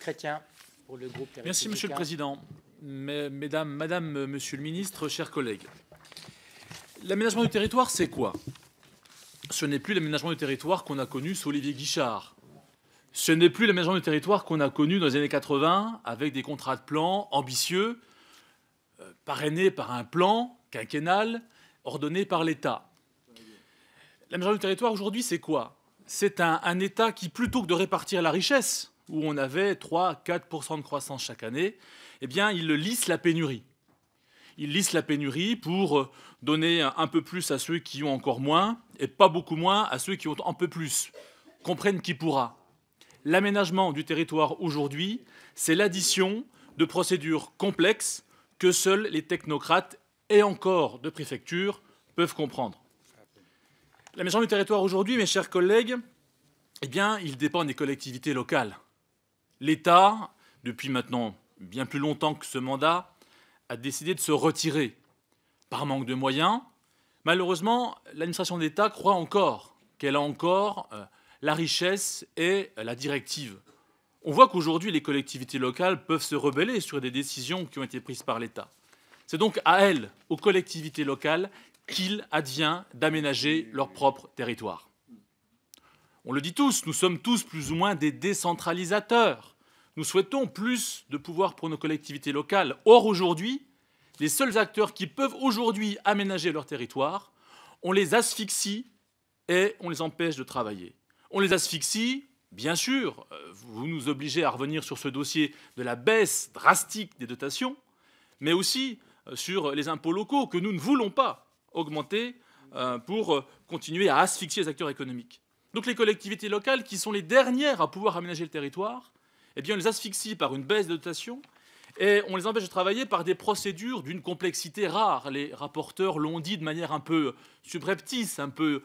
Chrétien, pour le groupe Les Merci, Monsieur le Président. Madame, Monsieur le Ministre, chers collègues. L'aménagement du territoire, c'est quoi? Ce n'est plus l'aménagement du territoire qu'on a connu sous Olivier Guichard. Ce n'est plus l'aménagement du territoire qu'on a connu dans les années 80 avec des contrats de plan ambitieux, parrainés par un plan quinquennal ordonné par l'État. L'aménagement du territoire aujourd'hui, c'est quoi? C'est un État qui, plutôt que de répartir la richesse, où on avait 3-4% de croissance chaque année, eh bien, il lisse la pénurie. Il lisse la pénurie pour donner un peu plus à ceux qui ont encore moins et pas beaucoup moins à ceux qui ont un peu plus. Comprenne qui pourra. L'aménagement du territoire aujourd'hui, c'est l'addition de procédures complexes que seuls les technocrates et encore de préfectures peuvent comprendre. L'aménagement du territoire aujourd'hui, mes chers collègues, eh bien, il dépend des collectivités locales. L'État, depuis maintenant bien plus longtemps que ce mandat, a décidé de se retirer par manque de moyens. Malheureusement, l'administration d'État croit encore qu'elle a encore la richesse et la directive. On voit qu'aujourd'hui, les collectivités locales peuvent se rebeller sur des décisions qui ont été prises par l'État. C'est donc à elles, aux collectivités locales, qu'il advient d'aménager leur propre territoire. On le dit tous, nous sommes tous plus ou moins des décentralisateurs. Nous souhaitons plus de pouvoir pour nos collectivités locales. Or, aujourd'hui, les seuls acteurs qui peuvent aujourd'hui aménager leur territoire, on les asphyxie et on les empêche de travailler. On les asphyxie, bien sûr, vous nous obligez à revenir sur ce dossier de la baisse drastique des dotations, mais aussi sur les impôts locaux que nous ne voulons pas augmenter pour continuer à asphyxier les acteurs économiques. Donc les collectivités locales, qui sont les dernières à pouvoir aménager le territoire, eh bien, on les asphyxie par une baisse de dotation et on les empêche de travailler par des procédures d'une complexité rare. Les rapporteurs l'ont dit de manière un peu subreptice, un peu,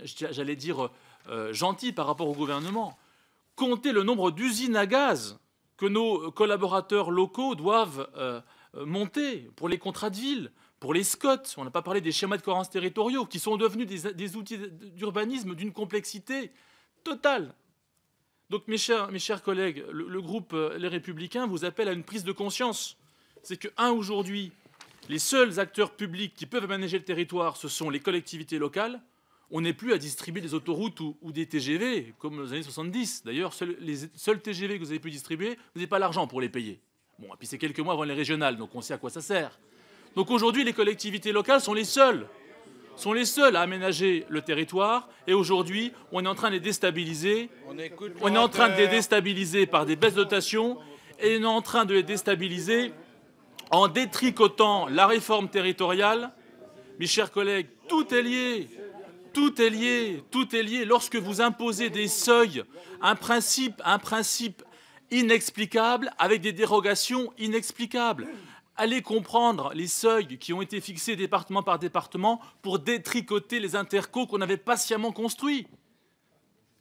j'allais dire, gentille par rapport au gouvernement. Compter le nombre d'usines à gaz que nos collaborateurs locaux doivent monter pour les contrats de ville, pour les SCOT, on n'a pas parlé des schémas de cohérence territoriaux, qui sont devenus des outils d'urbanisme d'une complexité totale. Donc, mes chers collègues, le groupe Les Républicains vous appelle à une prise de conscience. C'est que, aujourd'hui, les seuls acteurs publics qui peuvent aménager le territoire, ce sont les collectivités locales. On n'est plus à distribuer des autoroutes ou des TGV, comme dans les années 70. D'ailleurs, les seuls TGV que vous avez pu distribuer, vous n'avez pas l'argent pour les payer. Bon, et puis c'est quelques mois avant les régionales, donc on sait à quoi ça sert. Donc aujourd'hui, les collectivités locales sont les seules à aménager le territoire. Et aujourd'hui, on est en train de les déstabiliser. On est en train de les déstabiliser par des baisses de dotations et on est en train de les déstabiliser en détricotant la réforme territoriale. Mes chers collègues, tout est lié. Tout est lié. Tout est lié. Lorsque vous imposez des seuils, un principe inexplicable avec des dérogations inexplicables. Allez comprendre les seuils qui ont été fixés département par département pour détricoter les intercos qu'on avait patiemment construits.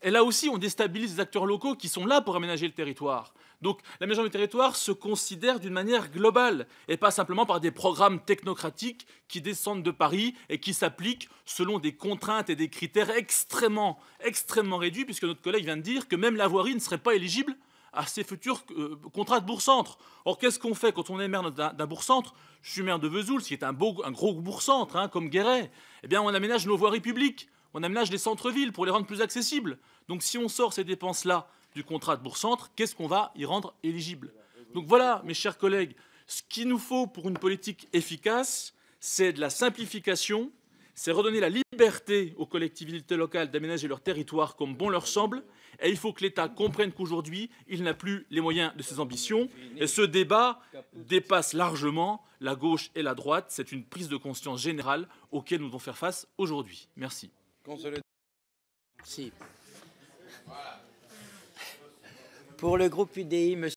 Et là aussi, on déstabilise les acteurs locaux qui sont là pour aménager le territoire. Donc l'aménagement du territoire se considère d'une manière globale et pas simplement par des programmes technocratiques qui descendent de Paris et qui s'appliquent selon des contraintes et des critères extrêmement réduits, puisque notre collègue vient de dire que même la voirie ne serait pas éligible à ces futurs contrats de bourg-centre. Or, qu'est-ce qu'on fait quand on est maire d'un bourg-centre? Je suis maire de Vesoul, qui est un gros bourg-centre, comme Guéret. Eh bien, on aménage nos voiries publiques, on aménage les centres-villes pour les rendre plus accessibles. Donc, si on sort ces dépenses-là du contrat de bourg-centre, qu'est-ce qu'on va y rendre éligible? Donc voilà, mes chers collègues, ce qu'il nous faut pour une politique efficace, c'est de la simplification, c'est redonner la liberté aux collectivités locales d'aménager leur territoire comme bon leur semble. Et il faut que l'État comprenne qu'aujourd'hui, il n'a plus les moyens de ses ambitions. Et ce débat dépasse largement la gauche et la droite. C'est une prise de conscience générale auquel nous devons faire face aujourd'hui. Merci. Merci. Pour le groupe UDI, M.